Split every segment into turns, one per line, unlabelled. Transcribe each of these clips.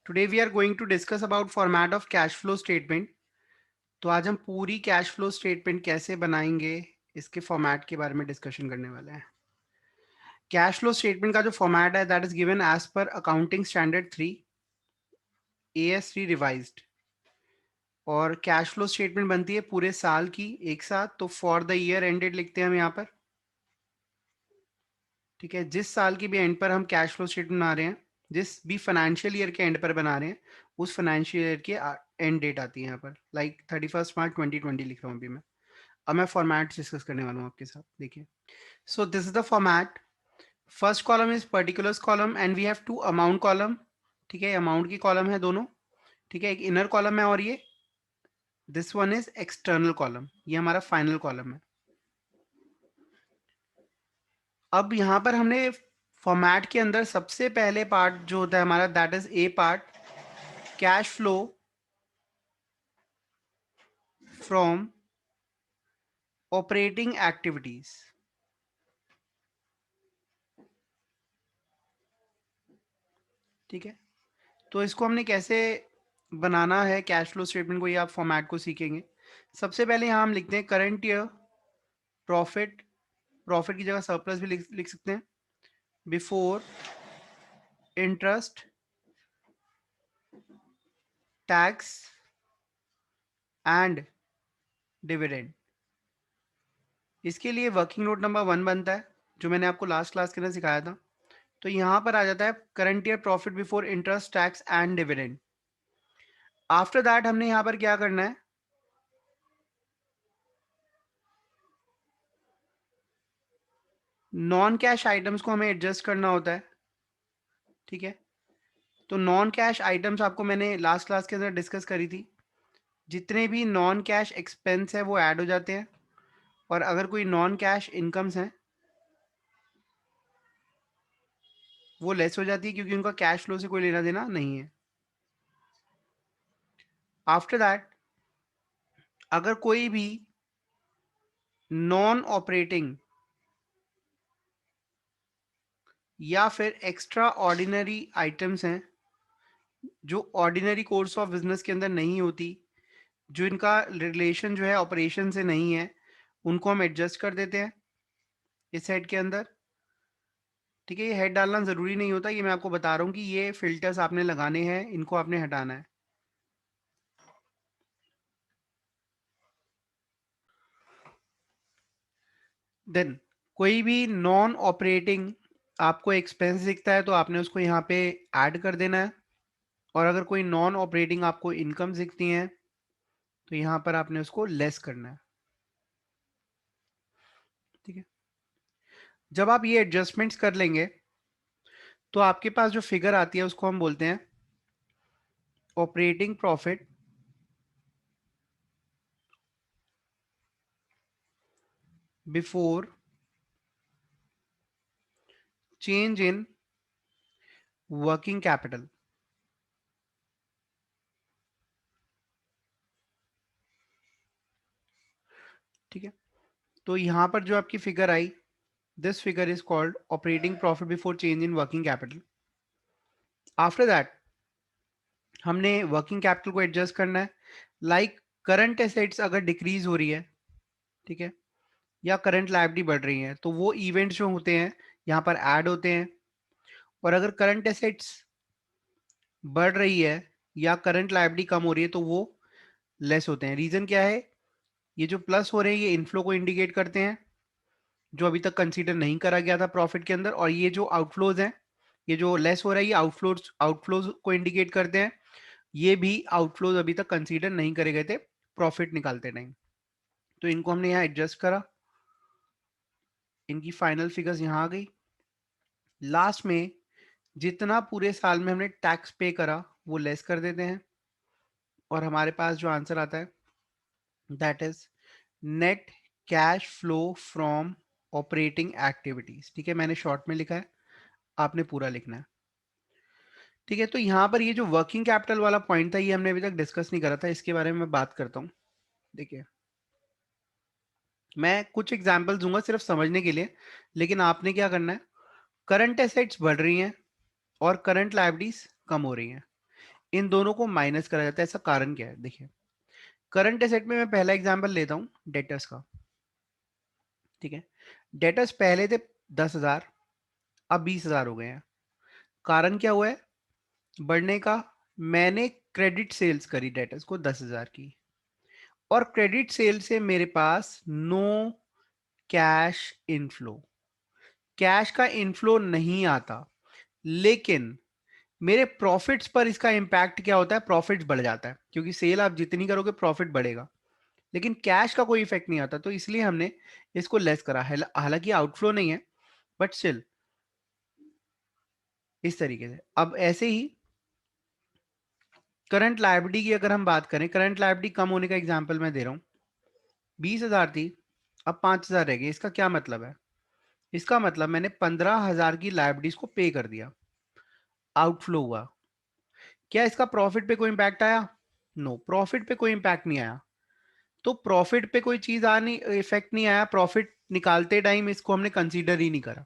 Today we are going to discuss about format of cash flow statement. तो आज हम पूरी कैश फ्लो स्टेटमेंट कैसे बनाएंगे इसके फॉर्मेट के बारे में डिस्कशन करने वाले हैं. कैश फ्लो स्टेटमेंट का जो फॉर्मेट है that is given as per accounting standard 3 AS3 revised. और कैश फ्लो स्टेटमेंट बनती है पूरे साल की एक साथ. तो फॉर द ईयर एंडेड लिखते हैं हम यहाँ पर. ठीक है, जिस साल की भी एंड पर हम कैश फ्लो स्टेटमेंट बना रहे हैं, जिस भी फाइनेंशियल ईयर के एंड पर बना रहे हैं, उस फाइनेंशियल ईयर की एंड डेट आती है यहाँ पर. लाइक 31 मार्च 2020 लिख रहा हूँ अभी मैं. अब मैं फॉर्मेट डिस्कस करने वाला हूँ आपके साथ. देखिए, so this is the format. First column is particulars column and we have two amount column. ठीक है, अमाउंट की कॉलम है दोनों. ठीक है, एक इनर कॉलम है और ये this one is external column. ये हमारा फाइनल कॉलम है. अब यहाँ पर हमने फॉर्मेट के अंदर सबसे पहले पार्ट जो होता है हमारा that is a part, cash flow from operating activities. ठीक है, तो इसको हमने कैसे बनाना है कैश फ्लो स्टेटमेंट को, ये आप फॉर्मेट को सीखेंगे. सबसे पहले यहाँ हम लिखते हैं करंट ईयर प्रॉफिट. प्रॉफिट की जगह सरप्लस भी लिख सकते हैं. Before interest tax and dividend. इसके लिए वर्किंग नोट नंबर 1 बनता है जो मैंने आपको लास्ट क्लास के अंदर सिखाया था. तो यहां पर आ जाता है current year profit before interest tax and dividend. After that हमने यहां पर क्या करना है, नॉन कैश आइटम्स को हमें एडजस्ट करना होता है. ठीक है, तो नॉन कैश आइटम्स आपको मैंने लास्ट क्लास के अंदर डिस्कस करी थी. जितने भी नॉन कैश एक्सपेंस है वो ऐड हो जाते हैं, और अगर कोई नॉन कैश इनकम्स हैं वो लेस हो जाती है क्योंकि उनका कैश फ्लो से कोई लेना देना नहीं है. आफ्टर दैट अगर कोई भी नॉन ऑपरेटिंग या फिर एक्स्ट्रा ऑर्डिनरी आइटम्स हैं जो ऑर्डिनरी कोर्स ऑफ बिजनेस के अंदर नहीं होती, जो इनका रिलेशन जो है ऑपरेशन से नहीं है, उनको हम एडजस्ट कर देते हैं इस हेड के अंदर. ठीक है, ये हेड डालना जरूरी नहीं होता, ये मैं आपको बता रहा हूँ कि ये फिल्टर्स आपने लगाने हैं, इनको आपने हटाना है. देन कोई भी नॉन ऑपरेटिंग आपको एक्सपेंस दिखता है तो आपने उसको यहाँ पे ऐड कर देना है. और अगर कोई नॉन ऑपरेटिंग आपको इनकम दिखती हैं तो यहाँ पर आपने उसको लेस करना है. ठीक है, जब आप ये एडजस्टमेंट्स कर लेंगे तो आपके पास जो फिगर आती है उसको हम बोलते हैं operating profit before change in working capital. ठीक है, तो यहां पर जो आपकी figure I, this figure is called operating profit before change in working capital. After that हमने वर्किंग कैपिटल को एडजस्ट करना है. लाइक करंट एसेट्स अगर डिक्रीज हो रही है, ठीक है, या करंट लायबिलिटी बढ़ रही है, तो वो इवेंट्स जो होते हैं यहाँ पर ऐड होते हैं. और अगर करंट एसेट्स बढ़ रही है या करंट लायबिलिटी कम हो रही है तो वो लेस होते हैं. रीजन क्या है, ये जो प्लस हो रहे हैं ये इनफ्लो को इंडिकेट करते हैं जो अभी तक कंसीडर नहीं करा गया था प्रॉफिट के अंदर. और ये जो आउटफ्लोज हैं, ये जो लेस हो रहा है ये आउटफ्लोज को इंडिकेट करते हैं. ये भी आउटफ्लोज अभी तक कंसीडर नहीं करे गए थे प्रॉफिट निकालते टाइम. तो इनको हमने यहाँ एडजस्ट करा, इनकी फाइनल फिगर्स यहाँ आ गई. लास्ट में जितना पूरे साल में हमने टैक्स पे करा वो लेस कर देते हैं और हमारे पास जो आंसर आता है that is net cash flow from operating activities. ठीक है, मैंने शॉर्ट में लिखा है, आपने पूरा लिखना है. ठीक है, तो यहाँ पर ये जो वर्किंग कैपिटल वाला पॉइंट था ये हमने अभी तक डिस्कस नहीं करा था, इसके बारे में मैं बात करता हूँ. देखिए, मैं कुछ एग्जांपल्स दूंगा सिर्फ समझने के लिए, लेकिन आपने क्या करना है, करंट एसेट्स बढ़ रही हैं और करंट लायबिलिटीज कम हो रही हैं. इन दोनों को माइनस करा जाता है। ऐसा कारण क्या है? देखिए, करंट एसेट में मैं पहला एग्जांपल लेता हूं डेटर्स का। ठीक है, डेटर्स पहले थे 10,000, अब 20,000 हो गए हैं। कारण क्या हुआ है बढ़ने का? मैंने क्रेडिट सेल्स करी डेटर्स को 10,000 की, और क्रेडिट सेल से मेरे पास नो कैश इनफ्लो, कैश का इनफ्लो नहीं आता। लेकिन मेरे प्रॉफिट्स पर इसका इंपैक्ट क्या होता है? प्रॉफिट्स बढ़ जाता है, क्योंकि सेल आप जितनी करोगे प्रॉफिट बढ़ेगा, लेकिन कैश का कोई इफेक्ट नहीं आता। तो इसलिए हमने इसको लेस करा है। हालांकि आउटफ्लो नहीं है, बट स्टिल इस तरीके से। अब ऐसे ही करंट लायबिलिटी की अगर हम बात करें, करंट लायबिलिटी कम होने का एग्जांपल मैं दे रहा हूं। 20,000 थी, अब 5,000 रह गई। इसका क्या मतलब है? इसका मतलब मैंने 15,000 की लायबिलिटीज को पे कर दिया, आउटफ्लो हुआ। क्या इसका प्रॉफिट पे कोई इंपैक्ट आया? नो, प्रॉफिट पे कोई इंपैक्ट नहीं आया। तो प्रॉफिट पे कोई चीज आ नहीं, इफेक्ट नहीं आया। प्रॉफिट निकालते टाइम इसको हमने कंसीडर ही नहीं करा।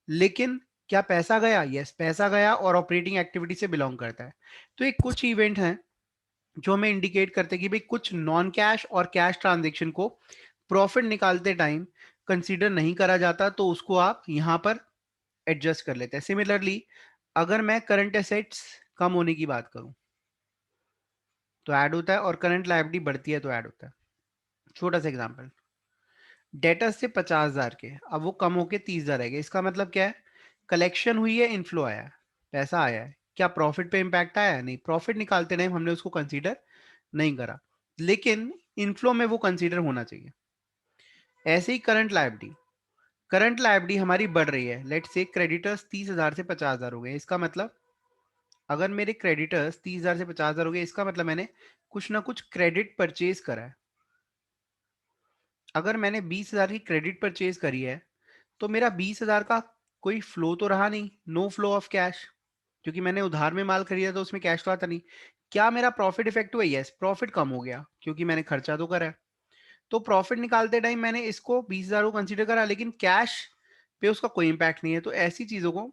लेकिन क्या पैसा गया? यस, पैसा गया, और ऑपरेटिंग एक्टिविटी से बिलोंग करता है। तो एक कुछ इवेंट हैं जो हमें इंडिकेट करते हैं कि भाई कुछ नॉन कैश और कैश ट्रांजेक्शन को प्रॉफिट निकालते टाइम कंसीडर नहीं करा जाता, तो उसको आप यहां पर एडजस्ट कर लेते हैं। सिमिलरली, अगर मैं करंट एसेट्स कम होने की बात करूं तो ऐड होता है, और करंट लायबिलिटी बढ़ती है तो ऐड होता है। छोटा सा एग्जांपल, डेटर्स से 50,000 के, अब वो कम होके 30,000 रह गए। इसका मतलब क्या है? कलेक्शन हुई है, इनफ्लो आया है, पैसा आया है। क्या प्रॉफिट पे इंपैक्ट आया है? नहीं, प्रॉफिट निकालते टाइम हमने उसको कंसीडर नहीं करा, लेकिन इनफ्लो में वो कंसीडर होना चाहिए। ऐसे ही करंट लायबिलिटी, करंट लायबिलिटी हमारी बढ़ रही है। लेट्स से क्रेडिटर्स 30,000 से 50,000 हो गए। इसका मतलब अगर मेरे क्रेडिटर्स 30,000 से 50,000 हो गए, इसका मतलब मैंने कुछ ना कुछ क्रेडिट परचेज करा है। अगर मैंने 20,000 की क्रेडिट परचेज करी है, तो मेरा 20,000 का कोई फ्लो तो रहा नहीं, नो फ्लो ऑफ कैश, क्योंकि मैंने उधार में माल खरीदा तो उसमें कैश तो आता नहीं। क्या मेरा प्रॉफिट इफेक्ट हुआ? यस, प्रॉफिट कम हो गया, क्योंकि मैंने खर्चा तो करा है। तो प्रॉफिट निकालते टाइम मैंने इसको 20,000 को कंसीडर करा, लेकिन कैश पे उसका कोई इंपैक्ट नहीं है। तो ऐसी चीजों को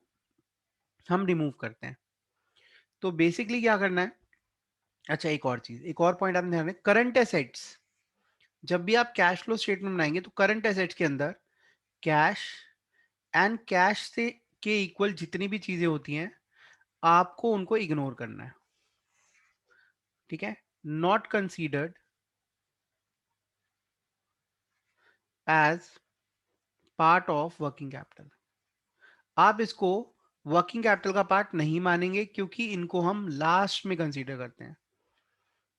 हम रिमूव करते हैं। तो बेसिकली क्या करना है? अच्छा, एक और चीज, एक और पॉइंट आपने ध्यान रखें, करंट एसेट्स, जब भी आप कैश फ्लो स्टेटमेंट बनाएंगे तो करंट एसेट्स के अंदर कैश एंड कैश से के इक्वल जितनी भी चीजें होती हैं, आपको उनको इग्नोर करना है। ठीक है, not considered as part of working capital. आप इसको वर्किंग कैपिटल का पार्ट नहीं मानेंगे, क्योंकि इनको हम लास्ट में कंसीडर करते हैं।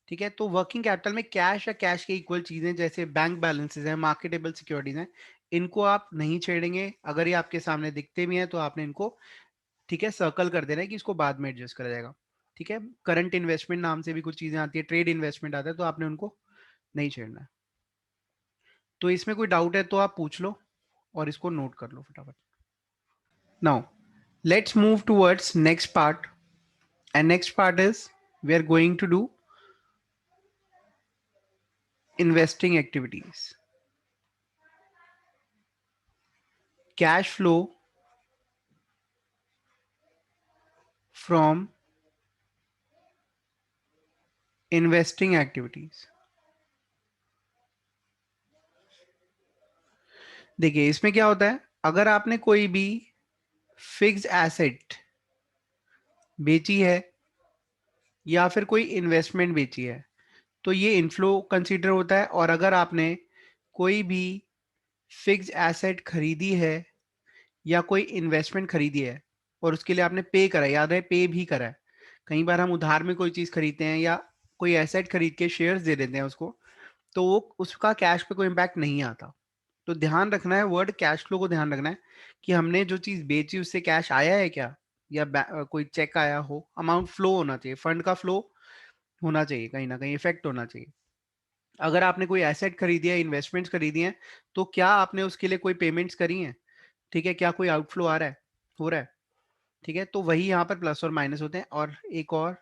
ठीक है, तो वर्किंग कैपिटल में कैश या कैश के इक्वल चीजें जैसे बैंक बैलेंसेस हैं, मार्केटेबल सिक्योरिटीज हैं, इनको आप नहीं छेड़ेंगे। अगर ये आपके सामने दिखते भी हैं तो आपने इनको, ठीक है, सर्कल कर देना है कि इसको बाद में एडजस्ट करा जाएगा। ठीक है, करंट इन्वेस्टमेंट नाम से भी कुछ चीजें आती है, ट्रेड इन्वेस्टमेंट आता है, तो आपने उनको नहीं छेड़ना है। तो इसमें कोई डाउट है तो आप पूछ लो, और इसको नोट कर लो फटाफट। Now let's move towards next part, and next part is we are going to do investing activities, cash flow from investing activities। देखिए, इसमें क्या होता है, अगर आपने कोई भी फिक्स एसेट बेची है या फिर कोई इन्वेस्टमेंट बेची है, तो ये इनफ्लो कंसीडर होता है। और अगर आपने कोई भी फिक्स एसेट खरीदी है या कोई इन्वेस्टमेंट खरीदी है और उसके लिए आपने पे करा है, याद है पे भी करा है। कई बार हम उधार में कोई चीज खरीदते हैं या कोई एसेट खरीद के शेयर्स दे देते हैं उसको, तो वो उसका कैश पे कोई इंपैक्ट नहीं आता। तो ध्यान रखना है, वर्ड कैश फ्लो को ध्यान रखना है कि हमने जो चीज बेची उससे कैश आया है क्या, या कोई चेक आया हो। अमाउंट फ्लो होना चाहिए, फंड का फ्लो होना चाहिए, कहीं ना कहीं इफेक्ट होना चाहिए। अगर आपने कोई एसेट खरीदी है, इन्वेस्टमेंट्स खरीदी हैं, तो क्या आपने उसके लिए कोई पेमेंट्स करी हैं? ठीक है, क्या कोई आउटफ्लो आ रहा है, हो रहा है? ठीक है, तो वही यहाँ पर प्लस और माइनस होते हैं। और एक और,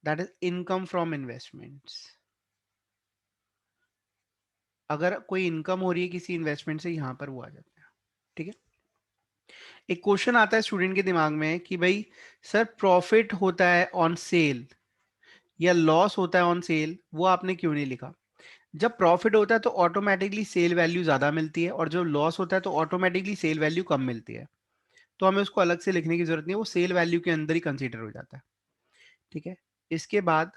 that is income from investments. अगर कोई इनकम हो रही है किसी इन्वेस्टमेंट से, यहाँ पर वो आ जाता है। ठीक है, एक क्वेश्चन आता है स्टूडेंट के दिमाग में कि भाई सर प्रॉफिट होता है ऑन सेल या लॉस होता है ऑन सेल, वो आपने क्यों नहीं लिखा? जब प्रॉफिट होता है तो ऑटोमेटिकली सेल वैल्यू ज्यादा मिलती है, और जब लॉस होता है तो ऑटोमेटिकली सेल वैल्यू कम मिलती है। तो हमें उसको अलग से लिखने की जरूरत नहीं है, वो सेल वैल्यू के अंदर ही कंसीडर हो जाता है। ठीक है। इसके बाद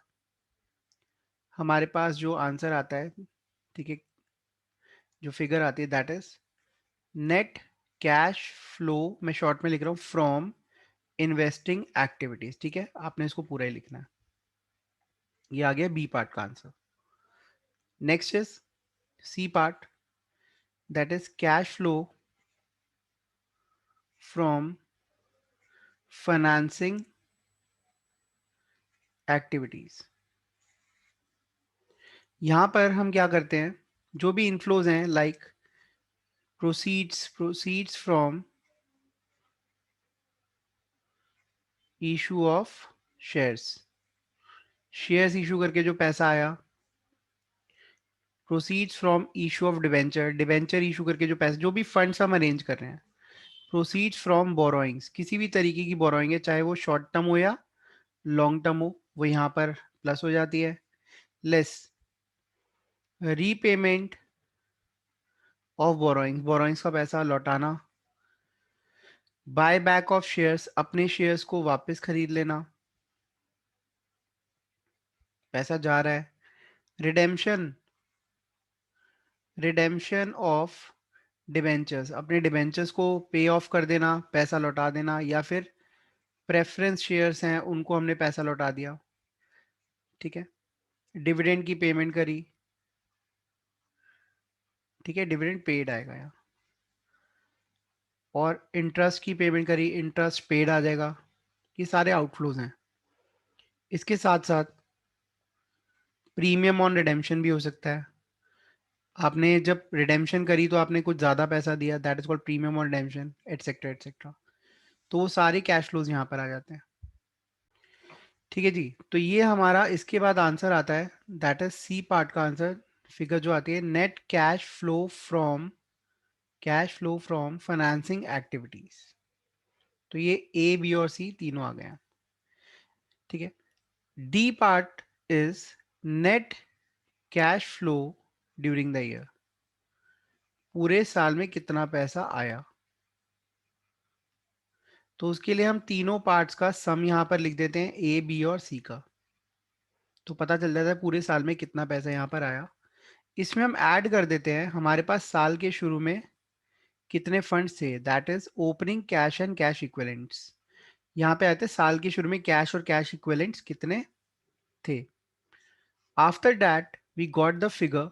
हमारे पास जो आंसर आता है, ठीक है, जो फिगर आती है that is net cash flow, मैं शॉर्ट में लिख रहा हूँ, फ्रॉम इन्वेस्टिंग एक्टिविटीज। ठीक है, आपने इसको पूरा ही लिखना है। ये आ गया बी पार्ट का answer. Next is C part, that is cash flow from financing activities. यहां पर हम क्या करते हैं, जो भी इनफ्लोज हैं like proceeds from issue of shares, shares issue करके जो पैसा आया, proceeds from issue of debenture, debenture issue करके जो पैसे, जो भी फंड्स हम अरेंज कर रहे हैं, प्रोसीड्स फ्रॉम बोरोइंग्स, किसी भी तरीके की बोरोइंग है, चाहे वो शॉर्ट टर्म हो या लॉन्ग टर्म हो, वो यहाँ पर प्लस हो जाती है, less repayment of borrowings, borrowings का पैसा लौटाना, बाय बैक ऑफ शेयर्स, अपने शेयर्स को वापस खरीद लेना, पैसा जा रहा है, रिडेम्पशन, रिडेम्पशन ऑफ डिबेंचर्स, अपने डिबेंचर्स को पे ऑफ कर देना, पैसा लौटा देना, या फिर प्रेफरेंस शेयर्स हैं उनको हमने पैसा लौटा दिया। ठीक है, डिविडेंड की पेमेंट करी, ठीक है, डिविडेंड पेड आएगा यहाँ, और इंटरेस्ट की पेमेंट करी, इंटरेस्ट पेड आ जाएगा। ये सारे आउटफ्लोज हैं। इसके साथ साथ प्रीमियम ऑन रिडेम्पशन भी हो सकता है। आपने जब रिडेम्पशन करी तो आपने कुछ ज़्यादा पैसा दिया, that is called premium on redemption, etcetera etcetera. तो वो सारे कैश फ्लोज यहाँ पर आ जाते हैं। ठीक है जी, तो ये हमारा इसके बाद आंसर आता है, दैट इज सी पार्ट का आंसर। फिगर जो आती है net cash flow from financing activities. तो ये ए बी और सी तीनों आ गए हैं। ठीक है। D part is net cash flow during the year, पूरे साल में कितना पैसा आया। तो उसके लिए हम तीनों पार्ट्स का सम यहां पर लिख देते हैं, ए बी और सी का, तो पता चल जाता है पूरे साल में कितना पैसा यहां पर आया। इसमें हम ऐड कर देते हैं हमारे पास साल के शुरू में कितने फंड्स थे, that is opening cash and cash equivalents. यहाँ पे आते हैं साल के शुरू में कैश और कैश इक्विवेलेंट्स कितने थे। After that we got the figure,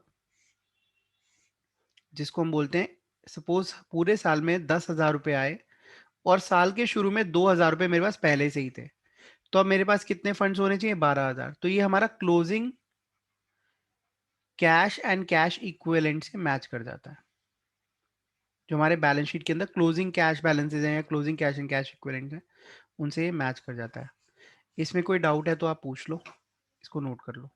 जिसको हम बोलते हैं, सपोज पूरे साल में 10,000 रुपए आए और साल के शुरू में 2,000 रुपए मेरे पास पहले से ही थे, तो अब मेरे पास कितने फंड्स होने चाहिए, 12,000। तो ये हमारा closing cash and cash equivalent से मैच कर जाता है। जो हमारे बैलेंस शीट के अंदर क्लोजिंग कैश बैलेंसेज हैं या closing cash and cash equivalent हैं, उनसे ये मैच कर जाता है। इसमें कोई डाउट है तो आप पूछ लो, इसको नोट कर लो।